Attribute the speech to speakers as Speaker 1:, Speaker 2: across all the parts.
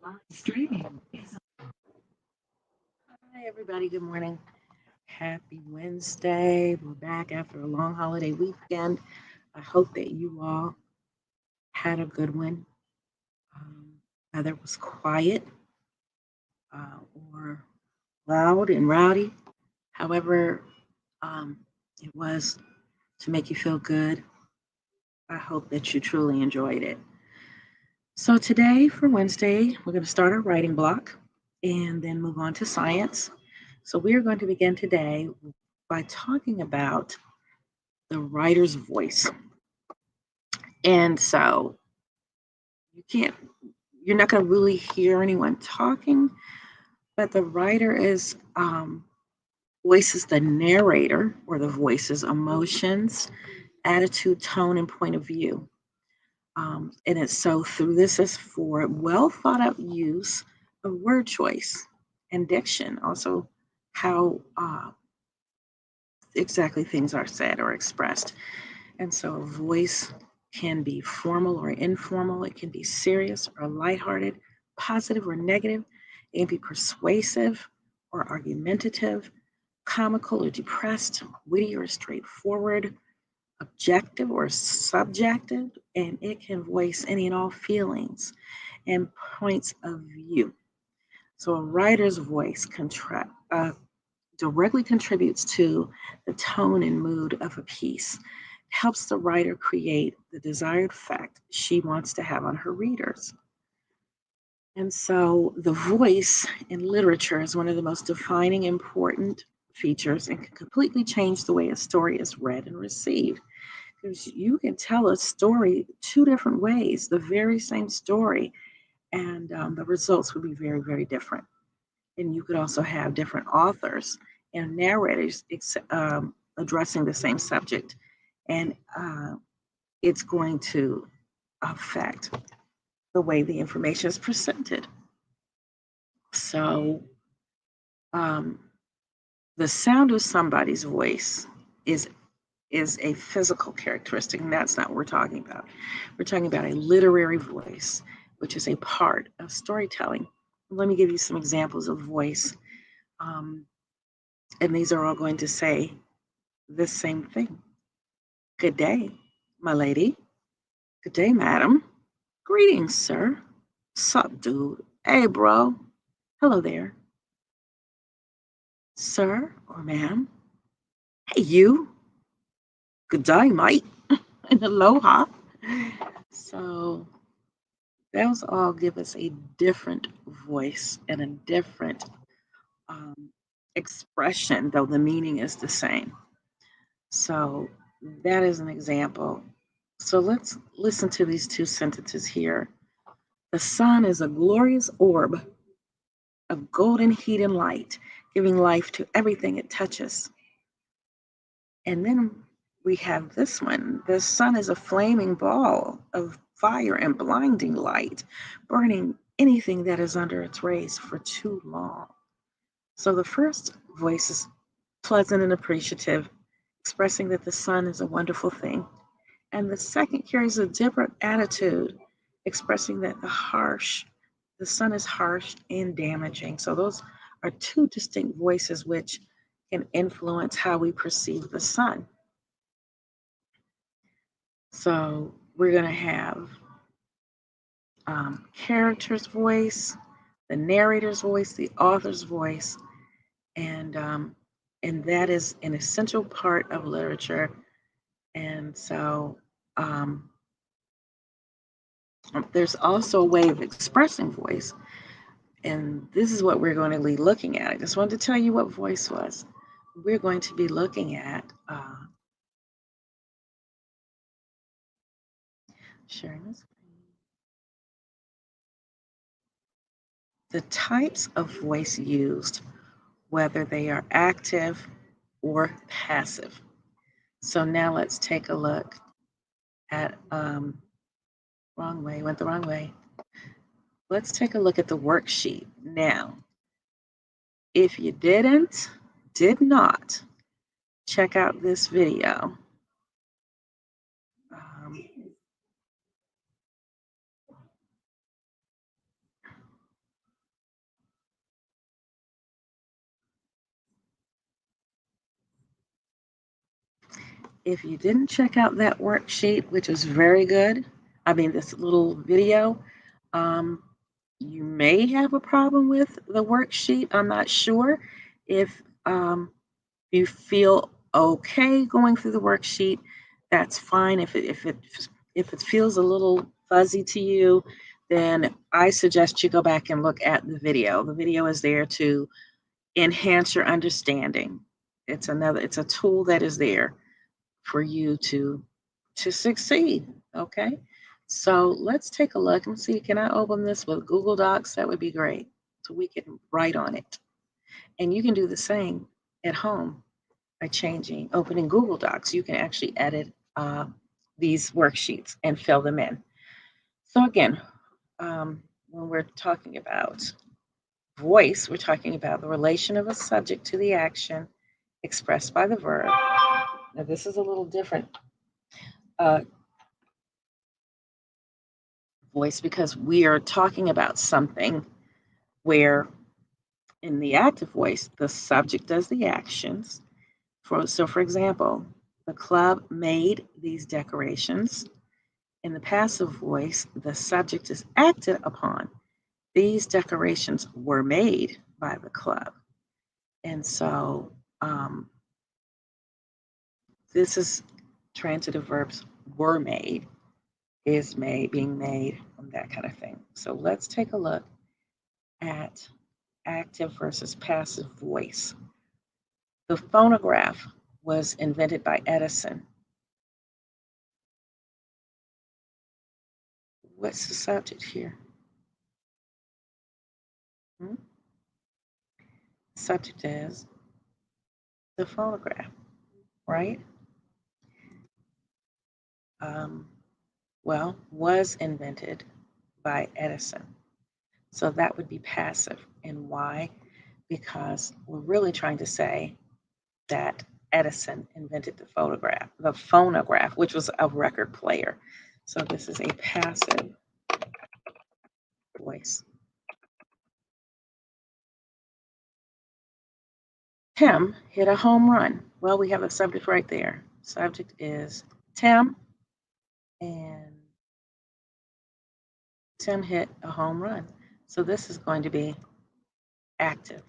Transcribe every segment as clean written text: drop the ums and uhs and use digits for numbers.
Speaker 1: Live streaming. Hi, everybody. Good morning. Happy Wednesday. We're back after a long holiday weekend. I hope that you all had a good one. Um, Whether it was quiet or loud and rowdy, however, um, it was to make you feel good. I hope that you truly enjoyed it. So, today for Wednesday, we're going to start our writing block and then move on to science. So, we are going to begin today by talking about the writer's voice. And so you can't, you're not going to really hear anyone talking, but the writer is voices the narrator or the voice's emotions, attitude, tone, and point of view. And it's so through this is for well thought out use of word choice and diction, also how exactly things are said or expressed. And so a voice can be formal or informal, it can be serious or lighthearted, positive or negative, it can be persuasive or argumentative, comical or depressed, witty or straightforward, objective or subjective, and it can voice any and all feelings and points of view. So a writer's voice directly contributes to the tone and mood of a piece, helps the writer create the desired effect she wants to have on her readers. And so the voice in literature is one of the most defining, important features and can completely change the way a story is read and received. Because you can tell a story two different ways, the very same story, and the results would be very, very different. And you could also have different authors and narrators addressing the same subject, and it's going to affect the way the information is presented. So, um, the sound of somebody's voice is a physical characteristic, and that's not what we're talking about. We're talking about a literary voice, which is a part of storytelling. Let me give you some examples of voice, um, and these are all going to say the same thing. Good day, my lady. Good day, madam. Greetings, sir. Sup, dude? Hey, bro. Hello there, sir or ma'am. Hey, you. Good day, mate. And aloha. So those all give us a different voice and a different um, expression, though the meaning is the same. So that is an example. So let's listen to these two sentences here. The sun is a glorious orb of golden heat and light, giving life to everything it touches. And then we have this one. The sun is a flaming ball of fire and blinding light, burning anything that is under its rays for too long. So the first voice is pleasant and appreciative, expressing that the sun is a wonderful thing. And the second carries a different attitude, expressing that the sun is harsh and damaging. So those are two distinct voices which can influence how we perceive the sun. So we're going to have character's voice, the narrator's voice, the author's voice, and um, and that is an essential part of literature. And so there's also a way of expressing voice, and this is what we're going to be looking at. I just wanted to tell you what voice was. We're going to be looking at sharing this. The types of voice used, whether they are active or passive. So now let's take a look at, wrong way, went the wrong way. Let's take a look at the worksheet. Now, if you did not check out this video, um, if you didn't check out that worksheet, which is very good, I mean, this little video, um, you may have a problem with the worksheet. I'm not sure if you feel okay going through the worksheet. That's fine. If it feels a little fuzzy to you, then I suggest you go back and look at the video. The video is there to enhance your understanding. It's a tool that is there for you to succeed. Okay. So let's take a look and see. Can I open this with Google Docs? That would be great. So we can write on it. And you can do the same at home by opening Google Docs. You can actually edit these worksheets and fill them in. So again, when we're talking about voice, we're talking about the relation of a subject to the action expressed by the verb. Now, this is a little different uh, voice because we are talking about something where in the active voice, the subject does the actions. For example, the club made these decorations. In the passive voice, the subject is acted upon. These decorations were made by the club. And so this is transitive verbs were made, is made, being made, that kind of thing. So let's take a look at active versus passive voice. The phonograph was invented by Edison. What's the subject here? Hmm? The subject is the phonograph, right? Well, was invented by Edison. So that would be passive. And why? Because we're really trying to say that Edison invented the phonograph, which was a record player. So this is a passive voice. Tim hit a home run. Well, we have a subject right there. Subject is Tim, and Tim hit a home run. So this is going to be active.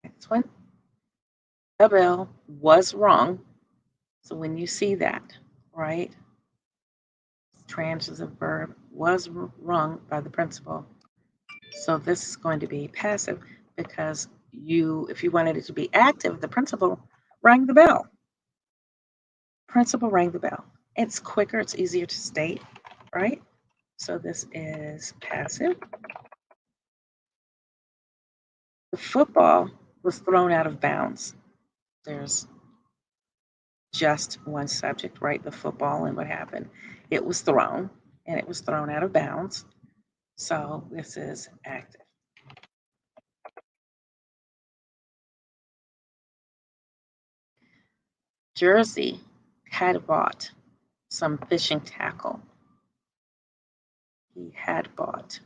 Speaker 1: Next one. The bell was rung. So when you see that, right? Transitive verb was rung by the principal. So this is going to be passive because if you wanted it to be active, the principal rang the bell. Principal rang the bell. It's quicker, it's easier to state, right? So this is passive. The football was thrown out of bounds. There's just one subject, right? The football, and what happened? It was thrown, and it was thrown out of bounds. So this is active. Jersey had bought some fishing tackle. He had bought,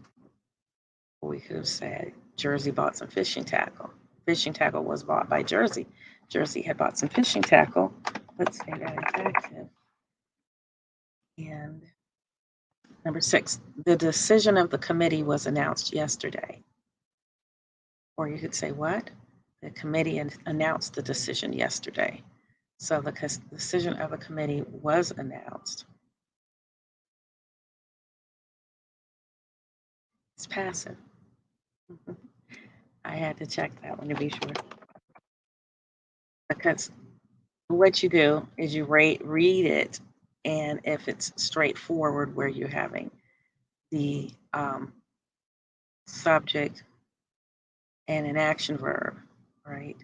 Speaker 1: or we could have said, Jersey bought some fishing tackle. Fishing tackle was bought by Jersey. Jersey had bought some fishing tackle. Let's say that is active. And number 6, the decision of the committee was announced yesterday. Or you could say what? The committee announced the decision yesterday. So the decision of a committee was announced. It's passive. I had to check that one to be sure. Because what you do is you read it, and if it's straightforward where you're having the subject and an action verb, right?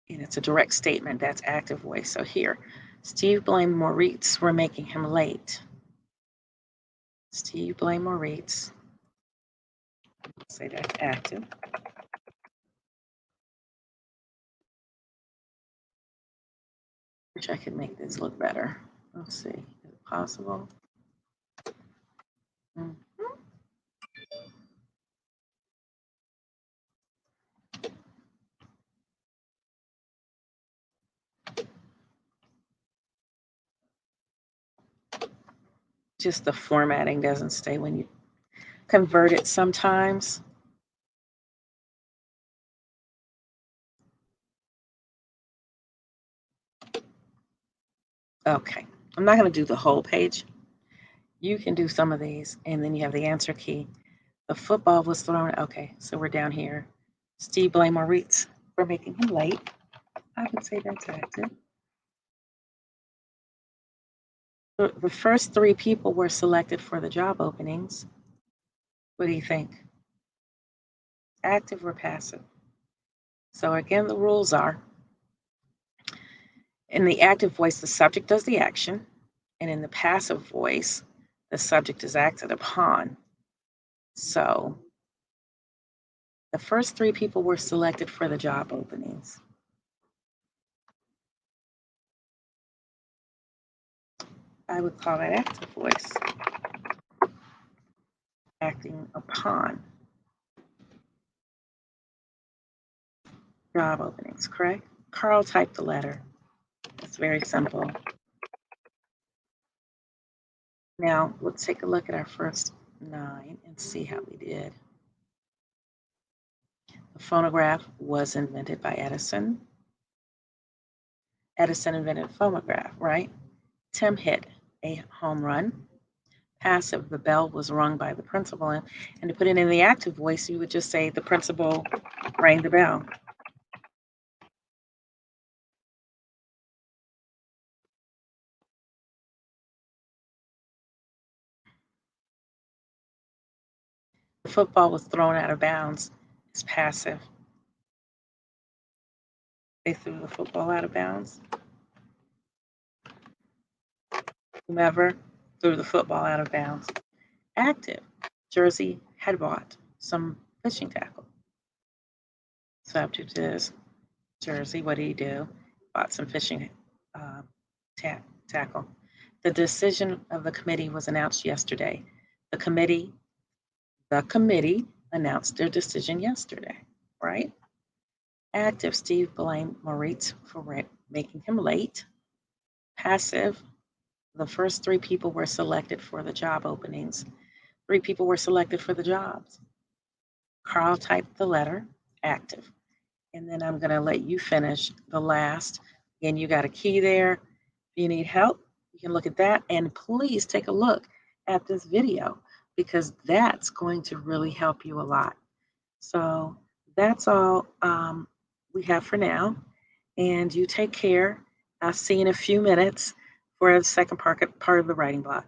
Speaker 1: And it's a direct statement, that's active voice. So here, Steve blamed Maurice for making him late. Steve blamed Maurice. Say that's active. Wish I could make this look better. Let's see, is it possible? just the formatting doesn't stay when you convert it sometimes. Okay, I'm not going to do the whole page. You can do some of these, and then you have the answer key. The football was thrown. Okay, so we're down here. Steve blamed Maurice for making him late. I would say that's active. The first three people were selected for the job openings. What do you think? Active or passive? So again, the rules are, in the active voice, the subject does the action, and in the passive voice, the subject is acted upon. So the first three people were selected for the job openings. I would call that active voice. Acting upon job openings, correct? Carl typed the letter. It's very simple. Now, let's take a look at our first 9 and see how we did. The phonograph was invented by Edison. Edison invented the phonograph, right? Tim hit a home run. Passive, the bell was rung by the principal. And to put it in the active voice, you would just say the principal rang the bell. The football was thrown out of bounds. It's passive. They threw the football out of bounds. Whomever threw the football out of bounds. Active, Jersey had bought some fishing tackle. Subject is Jersey. What did he do? Bought some fishing tackle. The decision of the committee was announced yesterday. The committee announced their decision yesterday, right? Active, Steve blamed Moritz for making him late. Passive, the first three people were selected for the job openings. 3 people were selected for the jobs. Carl typed the letter, active. And then I'm going to let you finish the last. Again, you got a key there. If you need help, you can look at that. And please take a look at this video because that's going to really help you a lot. So that's all we have for now. And you take care. I'll see you in a few minutes for the second part of the writing block.